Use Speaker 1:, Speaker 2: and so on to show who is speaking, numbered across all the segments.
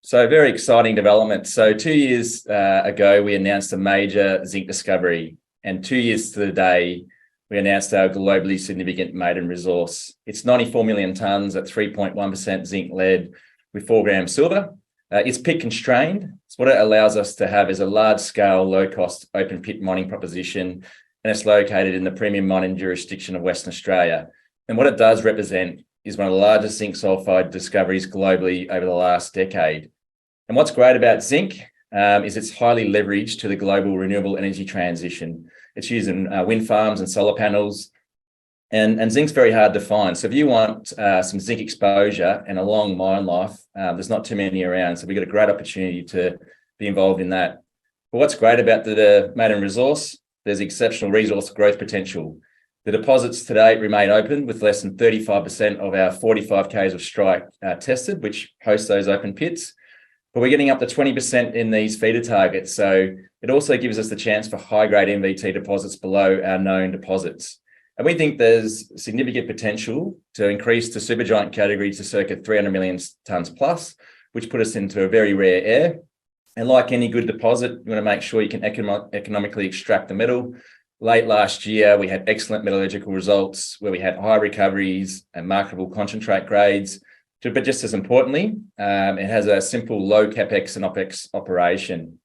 Speaker 1: So very exciting development. So 2 years ago, we announced a major zinc discovery, and 2 years to the day, we announced our globally significant maiden resource. It's 94 million tonnes at 3.1% zinc lead with 4 grams silver. It's pit constrained. So what it allows us to have is a large scale, low cost open pit mining proposition, and it's located in the premium mining jurisdiction of Western Australia. And what it does represent is one of the largest zinc sulfide discoveries globally over the last decade. And what's great about zinc is it's highly leveraged to the global renewable energy transition. It's used in wind farms and solar panels, and zinc's very hard to find. So if you want some zinc exposure and a long mine life, there's not too many around. So we've got a great opportunity to be involved in that. But what's great about the maiden resource, there's exceptional resource growth potential. The deposits today remain open with less than 35% of our 45 Ks of strike tested, which hosts those open pits. But we're getting up to 20% in these feeder targets. So it also gives us the chance for high-grade MVT deposits below our known deposits. And we think there's significant potential to increase the supergiant category to circa 300 million tonnes plus, which put us into a very rare air. And like any good deposit, you want to make sure you can economically extract the metal. Late last year, we had excellent metallurgical results where we had high recoveries and marketable concentrate grades. But just as importantly, it has a simple low capex and opex operation.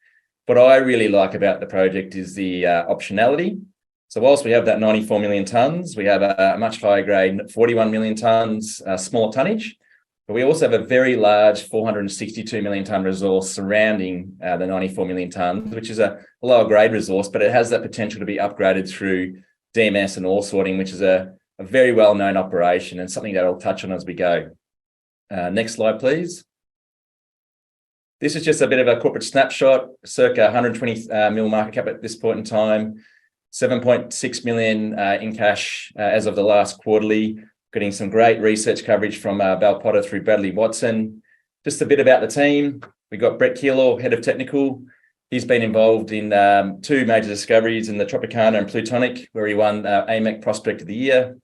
Speaker 1: What I really like about the project is the optionality. So whilst we have that 94 million tonnes, we have a much higher grade 41 million tonnes, small tonnage, but we also have a very large 462 million tonne resource surrounding the 94 million tonnes, which is a lower grade resource, but it has that potential to be upgraded through DMS and ore sorting, which is a very well-known operation and something that I'll touch on as we go. Next slide, please. This is just a bit of a corporate snapshot, circa 120 mil market cap at this point in time, 7.6 million in cash as of the last quarterly, getting some great research coverage from Bell Potter through Bradley Watson. Just a bit about the team. We've got Brett Keeler, head of technical. He's been involved in 2 major discoveries in the Tropicana and Plutonic, where he won AMEC Prospect of the Year.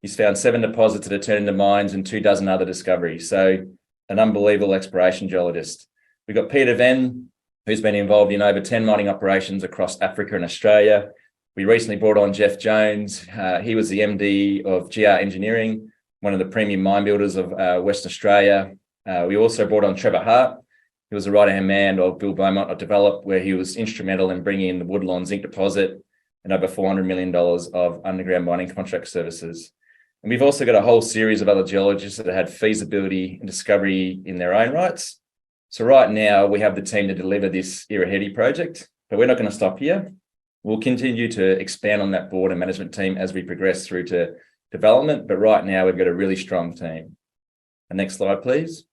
Speaker 1: He's found 7 deposits that are turned into mines and 24 other discoveries. So an unbelievable exploration geologist. We've got Peter Venn, who's been involved in over 10 mining operations across Africa and Australia. We recently brought on Jeff Jones. He was the MD of GR Engineering, one of the premium mine builders of Western Australia. We also brought on Trevor Hart. He was the right-hand man of Bill Beaumont at Develop, where he was instrumental in bringing in the Woodlawn zinc deposit and over $400 million of underground mining contract services. And we've also got a whole series of other geologists that had feasibility and discovery in their own rights. So right now we have the team to deliver this Irahedi project, but we're not going to stop here. We'll continue to expand on that board and management team as we progress through to development. But right now we've got a really strong team. And next slide, please.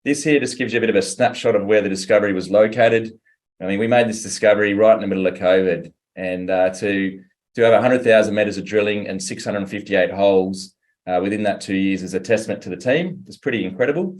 Speaker 1: This here just gives you a bit of a snapshot of where the discovery was located. I mean, we made this discovery right in the middle of COVID, and to have 100,000 metres of drilling and 658 holes within that 2 years is a testament to the team. It's pretty incredible.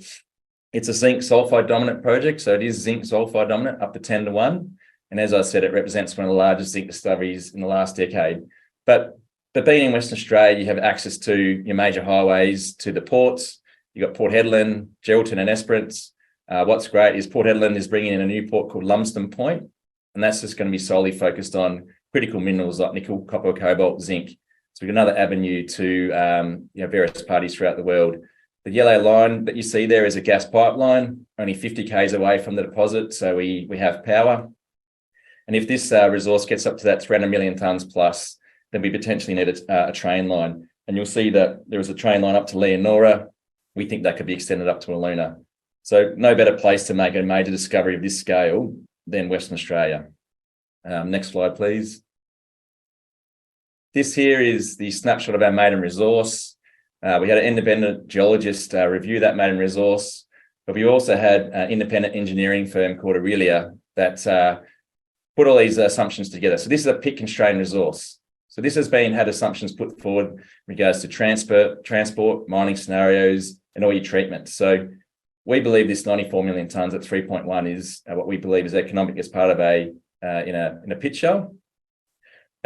Speaker 1: It's a zinc sulfide dominant project, so it is zinc sulfide dominant up to 10-1. And as I said, it represents one of the largest zinc discoveries in the last decade. But being in Western Australia, you have access to your major highways to the ports. You've got Port Hedland, Geraldton and Esperance. What's great is Port Hedland is bringing in a new port called Lumsden Point, and that's just going to be solely focused on critical minerals like nickel, copper, cobalt, zinc. So we've got another avenue to various parties throughout the world. The yellow line that you see there is a gas pipeline, only 50 Ks away from the deposit, so we have power. And if this resource gets up to that 300 million tonnes plus, then we potentially need a train line. And you'll see that there is a train line up to Leonora. We think that could be extended up to Aluna. So no better place to make a major discovery of this scale than Western Australia. Next slide, please. This here is the snapshot of our maiden resource. We had an independent geologist review that maiden resource, but we also had an independent engineering firm called Aurelia that put all these assumptions together. So this is a pit constrained resource. So this has had assumptions put forward in regards to transport, mining scenarios, and all your treatment. So we believe this 94 million tonnes at 3.1 is what we believe is economic as part of in a pit shell.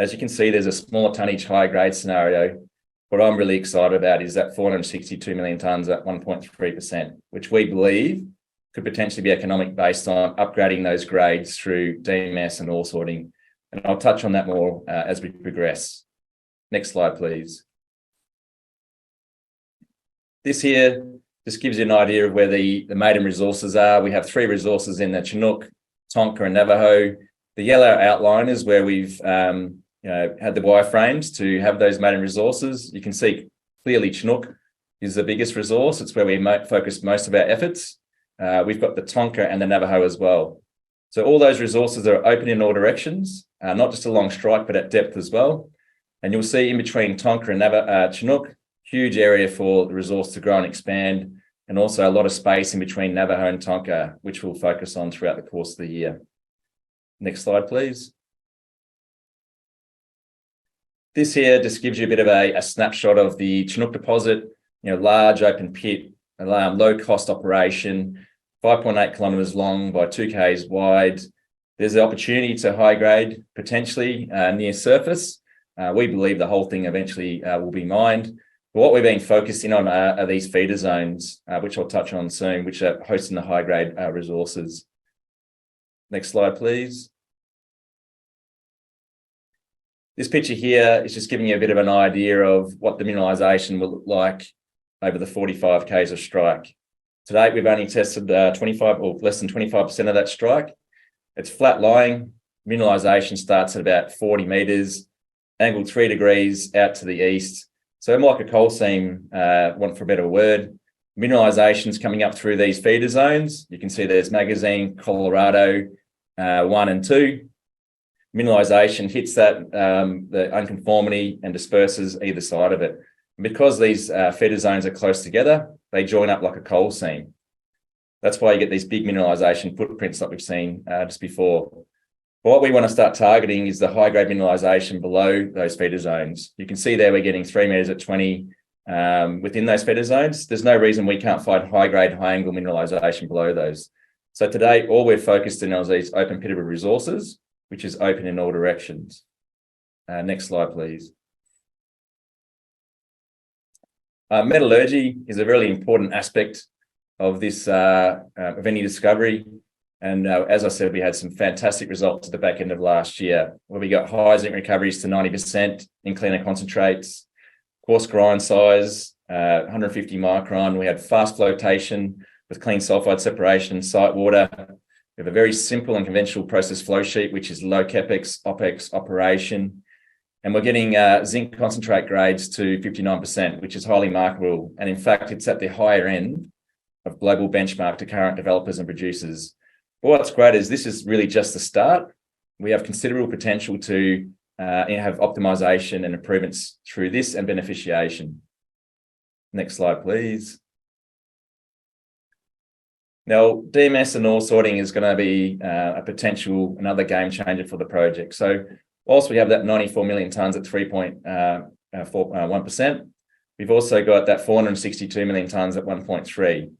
Speaker 1: As you can see, there's a smaller tonnage, higher grade scenario. what I'm really excited about is that 462 million tonnes at 1.3%, which we believe could potentially be economic based on upgrading those grades through DMS and ore sorting. And I'll touch on that more as we progress. Next slide, please. This here just gives you an idea of where the maiden resources are. We have 3 resources in the Chinook, Tonka and Navajo. The yellow outline is where we've had the wireframes to have those maiden resources. You can see clearly Chinook is the biggest resource. It's where we focus most of our efforts. We've got the Tonka and the Navajo as well. So all those resources are open in all directions, not just along strike, but at depth as well. And you'll see in between Tonka and Chinook, huge area for the resource to grow and expand, and also a lot of space in between Navajo and Tonka, which we'll focus on throughout the course of the year. Next slide, please. This here just gives you a bit of a snapshot of the Chinook deposit, large open pit, a low-cost operation, 5.8 kilometres long by 2 k's wide. There's the opportunity to high grade potentially near surface. We believe the whole thing eventually will be mined. But what we've been focusing on are these feeder zones, which I'll touch on soon, which are hosting the high-grade resources. Next slide, please. This picture here is just giving you a bit of an idea of what the mineralisation will look like over the 45 k's of strike. To date, we've only tested 25 or less than 25% of that strike. It's flat lying. Mineralisation starts at about 40 metres, angled 3 degrees out to the east. So like a coal seam, want for a better word, mineralisation's coming up through these feeder zones. You can see there's Magazine, Colorado, 1 and 2. Mineralisation hits that, the unconformity and disperses either side of it. And because these feeder zones are close together, they join up like a coal seam. That's why you get these big mineralisation footprints that we've seen just before. But what we want to start targeting is the high-grade mineralisation below those feeder zones. You can see there we're getting 3 metres at 20 within those feeder zones. There's no reason we can't find high-grade, high-angle mineralisation below those. So today, all we're focused in on these open pitable resources, which is open in all directions. Next slide, please. Metallurgy is a really important aspect of this of any discovery. And as I said, we had some fantastic results at the back end of last year, where we got high zinc recoveries to 90% in cleaner concentrates, coarse grind size, 150 micron. We had fast flotation with clean sulfide separation, site water. We have a very simple and conventional process flow sheet, which is low capex, opex operation. And we're getting zinc concentrate grades to 59%, which is highly marketable. And in fact, it's at the higher end of global benchmark to current developers and producers. But what's great is this is really just the start. We have considerable potential to have optimization and improvements through this and beneficiation. Next slide, please. Now, DMS and ore sorting is going to be another game changer for the project. So whilst we have that 94 million tonnes at 3.1%, we've also got that 462 million tonnes at 1.3.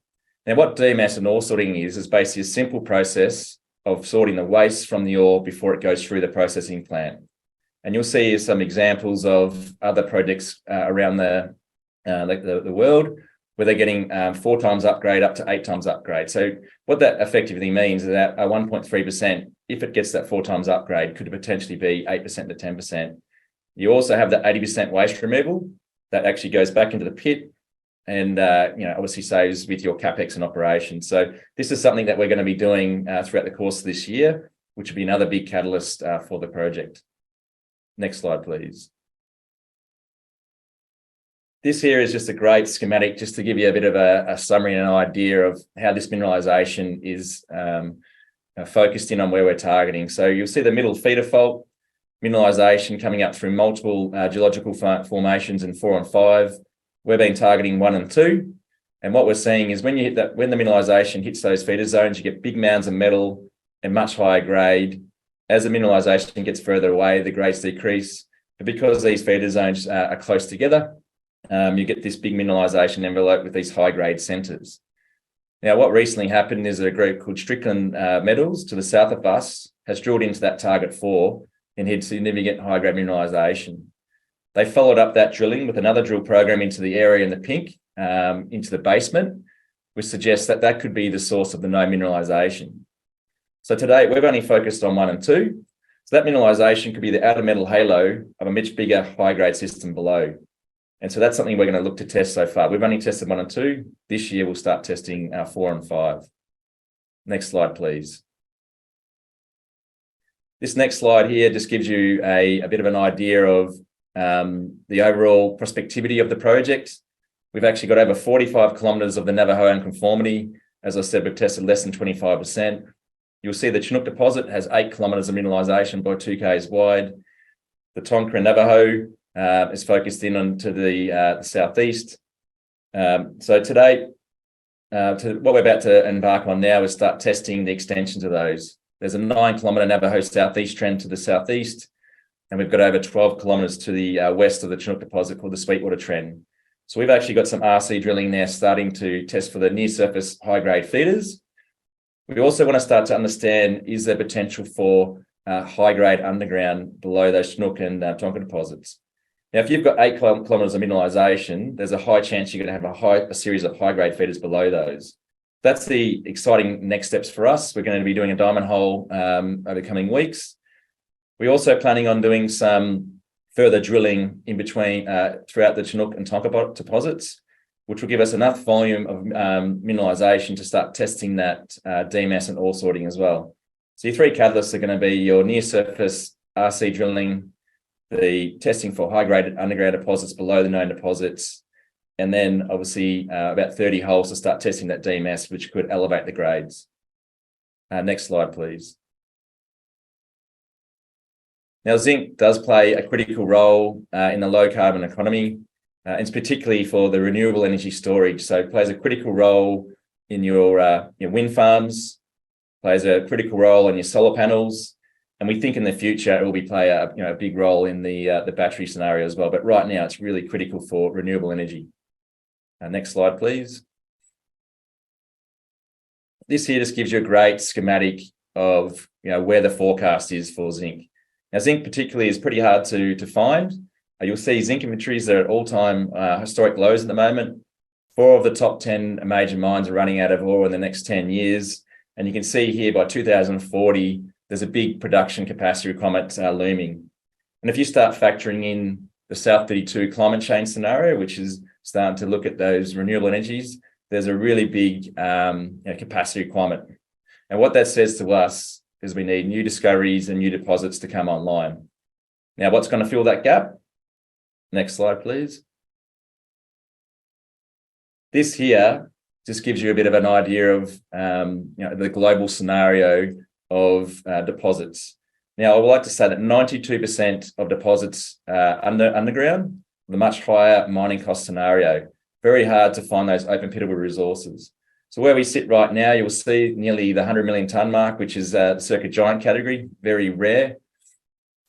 Speaker 1: Now, what DMS and ore sorting is basically a simple process of sorting the waste from the ore before it goes through the processing plant. And you'll see some examples of other projects around the world where they're getting 4 times upgrade up to 8 times upgrade. So what that effectively means is that a 1.3%, if it gets that 4 times upgrade, could potentially be 8% to 10%. You also have the 80% waste removal that actually goes back into the pit and obviously saves with your capex and operation. So this is something that we're going to be doing throughout the course of this year, which will be another big catalyst for the project. Next slide, please. This here is just a great schematic just to give you a bit of a summary and an idea of how this mineralisation is focused in on where we're targeting. So you'll see the middle feeder fault, mineralisation coming up through multiple geological formations in 4 and 5. We've been targeting 1 and 2. And what we're seeing is when the mineralisation hits those feeder zones, you get big mounds of metal and much higher grade. As the mineralisation gets further away, the grades decrease. But because these feeder zones are close together, you get this big mineralisation envelope with these high-grade centres. Now, what recently happened is a group called Strickland Metals to the south of us has drilled into that target 4 and had significant high-grade mineralisation. They followed up that drilling with another drill program into the area in the pink, into the basement, which suggests that that could be the source of the no mineralisation. So today we've only focused on 1 and 2. So that mineralisation could be the outer metal halo of a much bigger high-grade system below. And so that's something we're going to look to test so far. We've only tested 1 and 2. This year we'll start testing 4 and 5. Next slide, please. This next slide here just gives you a bit of an idea of the overall prospectivity of the project. We've actually got over 45 kilometres of the Navajo conformity. As I said, we've tested less than 25%. You'll see the Chinook deposit has 8 kilometres of mineralisation by 2 k's wide. The Tonka and Navajo is focused in onto the southeast. So today, what we're about to embark on now is start testing the extensions of those. There's a 9-kilometre Navajo southeast trend to the southeast, and we've got over 12 kilometres to the west of the Chinook deposit called the Sweetwater trend. So we've actually got some RC drilling there starting to test for the near surface high-grade feeders. We also want to start to understand, is there potential for high-grade underground below those Chinook and Tonka deposits? Now, if you've got 8 kilometres of mineralisation, there's a high chance you're going to have a series of high-grade feeders below those. That's the exciting next steps for us. We're going to be doing a diamond hole over the coming weeks. We're also planning on doing some further drilling in between throughout the Chinook and Tonka deposits, which will give us enough volume of mineralisation to start testing that DMS and ore sorting as well. So your 3 catalysts are going to be your near surface RC drilling, the testing for high-grade underground deposits below the known deposits, and then obviously about 30 holes to start testing that DMS, which could elevate the grades. Next slide, please. Now, zinc does play a critical role in the low carbon economy. It's particularly for the renewable energy storage. So it plays a critical role in your wind farms, plays a critical role in your solar panels. And we think in the future it will play a big role in the battery scenario as well. But right now it's really critical for renewable energy. Next slide, please. This here just gives you a great schematic of where the forecast is for zinc. Now, zinc particularly is pretty hard to find. You'll see zinc inventories are at all-time historic lows at the moment. 4 of the top 10 major mines are running out of ore in the next 10 years. And you can see here by 2040, there's a big production capacity requirement looming. And if you start factoring in the South 32 climate change scenario, which is starting to look at those renewable energies, there's a really big capacity requirement. And what that says to us is we need new discoveries and new deposits to come online. Now, what's going to fill that gap? Next slide, please. This here just gives you a bit of an idea of the global scenario of deposits. Now, I would like to say that 92% of deposits underground, the much higher mining cost scenario. Very hard to find those open pittable resources. So where we sit right now, you'll see nearly the 100 million tonne mark, which is circa giant category, very rare.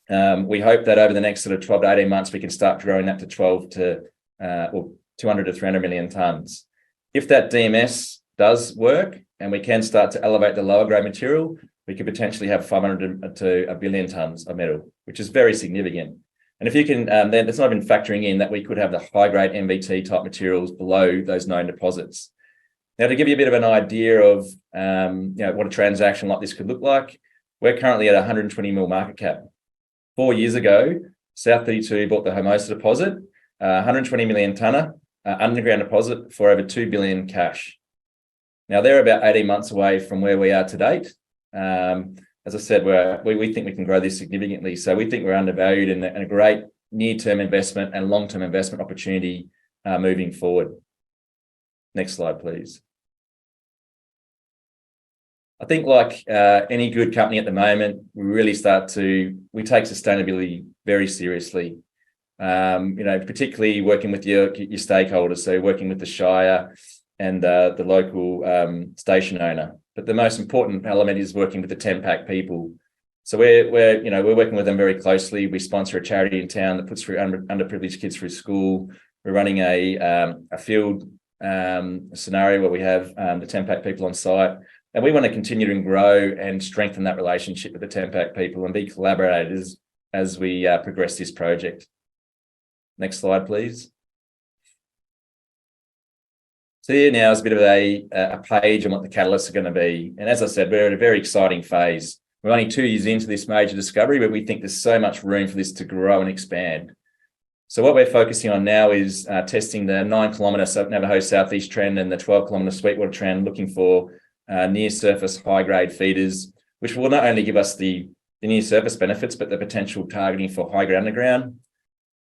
Speaker 1: We hope that over the next sort of 12 to 18 months, we can start growing that to 200 to 300 million tonnes. If that DMS does work and we can start to elevate the lower grade material, we could potentially have 500 to 1 billion tonnes of metal, which is very significant. And if you can, then it's not even factoring in that we could have the high grade MVT type materials below those known deposits. Now, to give you a bit of an idea of what a transaction like this could look like, we're currently at 120 mil market cap. 4 years ago, South 32 bought the Hermosa deposit, 120 million tonner underground deposit for over 2 billion cash. Now, they're about 18 months away from where we are to date. As I said, we think we can grow this significantly. So we think we're undervalued and a great near-term investment and long-term investment opportunity moving forward. Next slide, please. I think like any good company at the moment, we take sustainability very seriously. Particularly working with your stakeholders, so working with the Shire and the local station owner. But the most important element is working with the TEMPAC people. So we're working with them very closely. We sponsor a charity in town that puts through underprivileged kids through school. We're running a field scenario where we have the TEMPAC people on site. And we want to continue to grow and strengthen that relationship with the TEMPAC people and be collaborators as we progress this project. Next slide, please. So here now is a bit of a page on what the catalysts are going to be. And as I said, we're at a very exciting phase. We're only 2 years into this major discovery, but we think there's so much room for this to grow and expand. So what we're focusing on now is testing the 9-kilometre Navajo Southeast Trend and the 12-kilometre Sweetwater Trend, looking for near-surface high-grade feeders, which will not only give us the near-surface benefits, but the potential targeting for high-grade underground.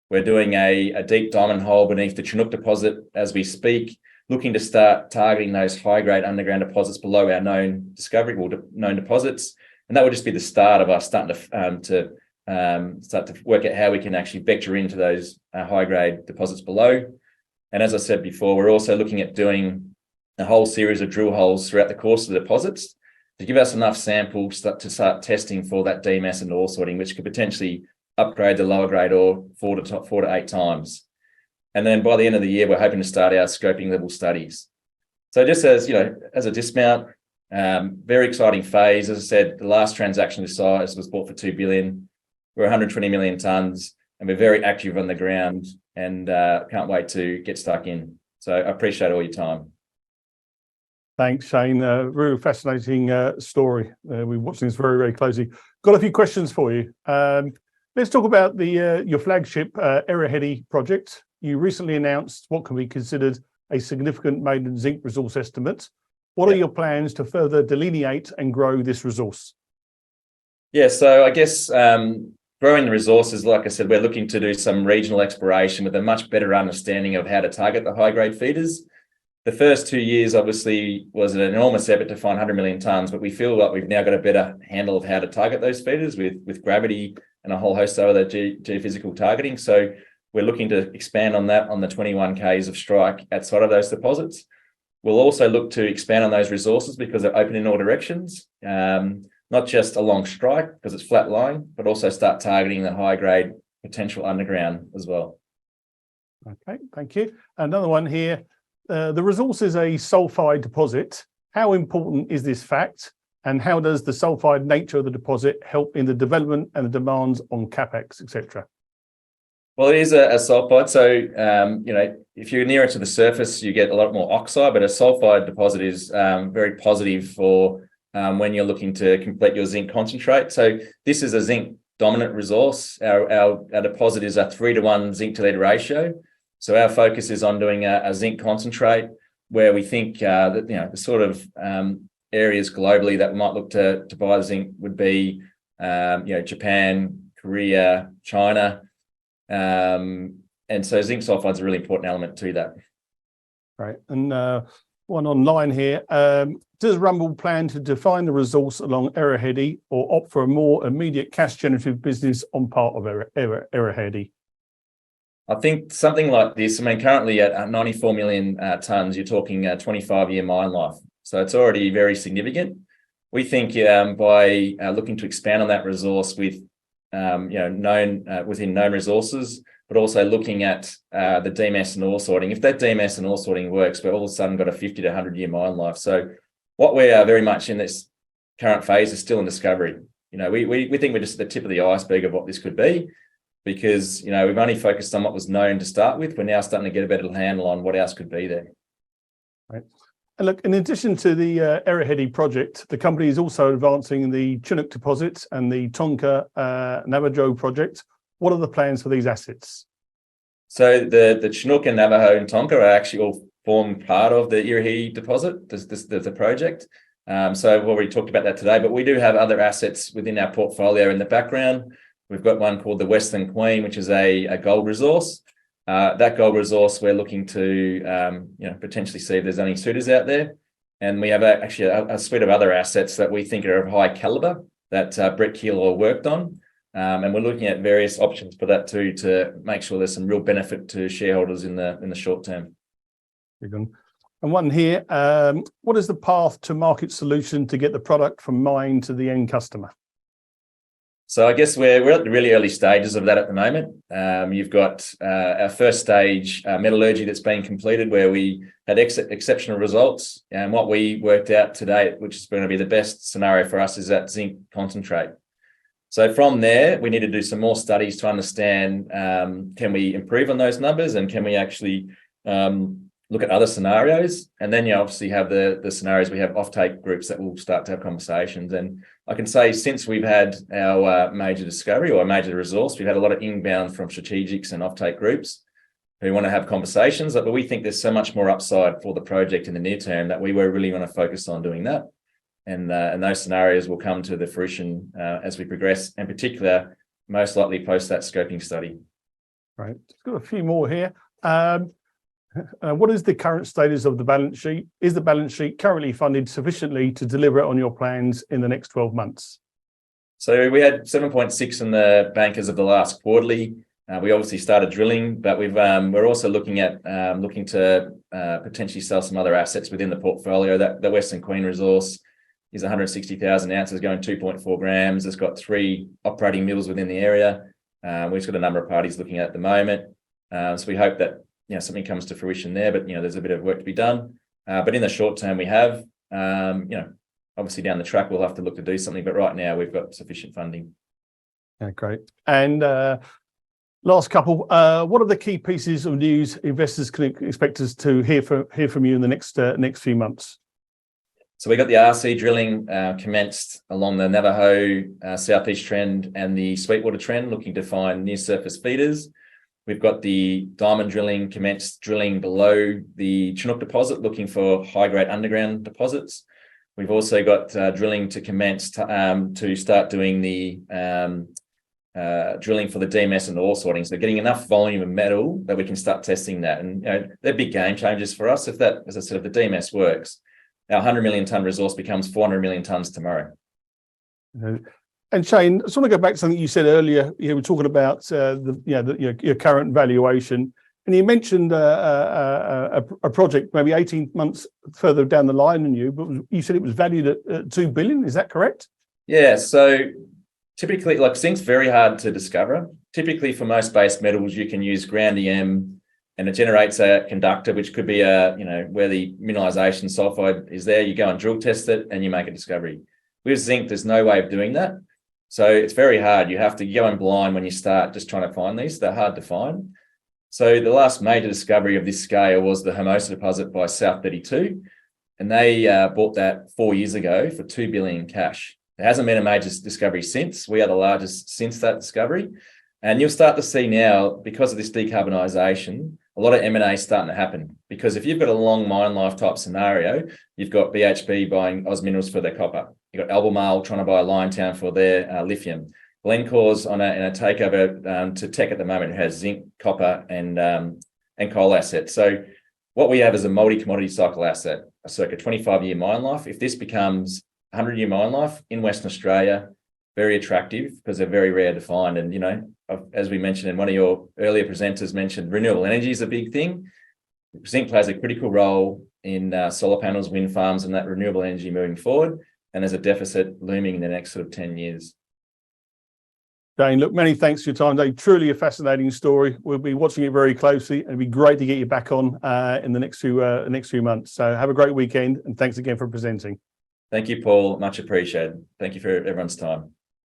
Speaker 1: We're doing a deep diamond hole beneath the Chinook deposit as we speak, looking to start targeting those high-grade underground deposits below our known discovery or known deposits. And that will just be the start of us starting to start to work out how we can actually vector into those high-grade deposits below. And as I said before, we're also looking at doing a whole series of drill holes throughout the course of the deposits to give us enough samples to start testing for that DMS and ore sorting, which could potentially upgrade the lower grade ore 4 to 8 times. And then by the end of the year, we're hoping to start our scoping level studies. So just as, as a dismount, very exciting phase. As I said, the last transaction this size was bought for 2 billion. We're 120 million tonnes, and we're very active on the ground, and can't wait to get stuck in. So I appreciate all your time.
Speaker 2: Thanks, Shane. Really fascinating story. We're watching this very, very closely. Got a few questions for you. Let's talk about your flagship Erahedi project. You recently announced what can be considered a significant maiden zinc resource estimate. What are your plans to further delineate and grow this resource?
Speaker 1: Yeah, so I guess growing the resources, like I said, we're looking to do some regional exploration with a much better understanding of how to target the high-grade feeders. The first 2 years, obviously, was an enormous effort to find 100 million tonnes, but we feel like we've now got a better handle of how to target those feeders with gravity and a whole host of other geophysical targeting. So we're looking to expand on that on the 21 Ks of strike outside of those deposits. We'll also look to expand on those resources because they're open in all directions, not just along strike because it's flat lying, but also start targeting the high-grade potential underground as well.
Speaker 2: Okay, thank you. Another one here. The resource is a sulfide deposit. How important is this fact? And how does the sulfide nature of the deposit help in the development and the demands on CapEx, etc.?
Speaker 1: Well, it is a sulfide. So, if you're nearer to the surface, you get a lot more oxide, but a sulfide deposit is very positive for when you're looking to complete your zinc concentrate. So this is a zinc dominant resource. Our deposit is a 3-to-1 zinc to lead ratio. So our focus is on doing a zinc concentrate where we think that, the sort of areas globally that we might look to buy zinc would be, Japan, Korea, China. And so zinc sulfide is a really important element to that.
Speaker 2: Right. And one online here. Does Rumble plan to define the resource along Erahedi or opt for a more immediate cash generative business on part of Erahedi?
Speaker 1: I think something like this, currently at 94 million tonnes, you're talking a 25-year mine life. So it's already very significant. We think by looking to expand on that resource with within known resources, but also looking at the DMS and ore sorting. If that DMS and ore sorting works, we're all of a sudden got a 50 to 100-year mine life. So what we are very much in this current phase is still in discovery. We think we're just at the tip of the iceberg of what this could be because, we've only focused on what was known to start with. We're now starting to get a better handle on what else could be there.
Speaker 2: Right. And look, in addition to the Erahedi project, the company is also advancing the Chinook deposit and the Tonka Navajo project. What are the plans for these assets?
Speaker 1: So the Chinook and Navajo and Tonka are actually all form part of the Erahedi deposit, the project. So we've already talked about that today, but we do have other assets within our portfolio in the background. We've got one called the Western Queen, which is a gold resource. That gold resource, we're looking to potentially see if there's any suitors out there. And we have actually a suite of other assets that we think are of high caliber that Brett Keeler worked on. And we're looking at various options for that too, to make sure there's some real benefit to shareholders in the short term.
Speaker 2: Very good. And one here, what is the path to market solution to get the product from mine to the end customer?
Speaker 1: So I guess we're at the really early stages of that at the moment. You've got our first stage metallurgy that's been completed where we had exceptional results. And what we worked out today, which is going to be the best scenario for us, is that zinc concentrate. So from there, we need to do some more studies to understand, can we improve on those numbers, and can we actually look at other scenarios? And then you obviously have the scenarios, we have offtake groups that will start to have conversations. And I can say since we've had our major discovery or major resource, we've had a lot of inbound from strategics and offtake groups who want to have conversations, but we think there's so much more upside for the project in the near term that we were really going to focus on doing that. And those scenarios will come to the fruition as we progress, in particular, most likely post that scoping study.
Speaker 2: Right, got a few more here. What is the current status of the balance sheet? Is the balance sheet currently funded sufficiently to deliver on your plans in the next 12 months?
Speaker 1: So we had 7.6 in the bank as of the last quarterly. We obviously started drilling, but we're also looking to potentially sell some other assets within the portfolio. That the Western Queen resource is 160,000 ounces going 2.4 grams. It's got 3 operating mills within the area. We've got a number of parties looking at the moment. So we hope that something comes to fruition there, but there's a bit of work to be done. But in the short term, we have obviously down the track we'll have to look to do something, but right now we've got sufficient funding.
Speaker 2: Yeah, great. And last couple, what are the key pieces of news investors can expect us to hear from you in the next few months?
Speaker 1: So we got the RC drilling commenced along the Navajo southeast trend and the Sweetwater trend, looking to find near surface feeders. We've got the diamond drilling commenced drilling below the Chinook deposit, looking for high-grade underground deposits. We've also got drilling to commence to start doing the drilling for the DMS and ore sorting. So getting enough volume of metal that we can start testing that. And they're big game changers for us. If that, as I said, if the DMS works, our 100 million tonne resource becomes 400 million tonnes tomorrow.
Speaker 2: And Shane, I just want to go back to something you said earlier. You were talking about your current valuation, and you mentioned a project maybe 18 months further down the line than you, but you said it was valued at 2 billion. Is that correct?
Speaker 1: Yeah. So typically, like zinc's very hard to discover. Typically, for most base metals, you can use ground EM, and it generates a conductor, which could be where the mineralization sulfide is there. You go and drill test it, and you make a discovery. With zinc, there's no way of doing that. So it's very hard. You have to go in blind when you start just trying to find these. They're hard to find. So the last major discovery of this scale was the Hermosa deposit by South 32. And they bought that 4 years ago for 2 billion cash. There hasn't been a major discovery since. We are the largest since that discovery. And you'll start to see now, because of this decarbonisation, a lot of M&A starting to happen. Because if you've got a long mine life type scenario, you've got BHP buying Oz Minerals for their copper. You've got Albemarle trying to buy Liontown for their lithium. Glencore's in a takeover to Teck at the moment, who has zinc, copper, and coal assets. So what we have is a multi-commodity cycle asset, a circa 25-year mine life. If this becomes 100-year mine life in Western Australia, very attractive because they're very rare to find. And, as we mentioned, and one of your earlier presenters mentioned, renewable energy is a big thing. Zinc plays a critical role in solar panels, wind farms, and that renewable energy moving forward. And there's a deficit looming in the next sort of 10 years.
Speaker 2: Dane, look, many thanks for your time, Dave. Truly a fascinating story. We'll be watching it very closely, and it'd be great to get you back on in the next few months. So have a great weekend, and thanks again for presenting.
Speaker 1: Thank you, Paul. Much appreciated. Thank you for everyone's time.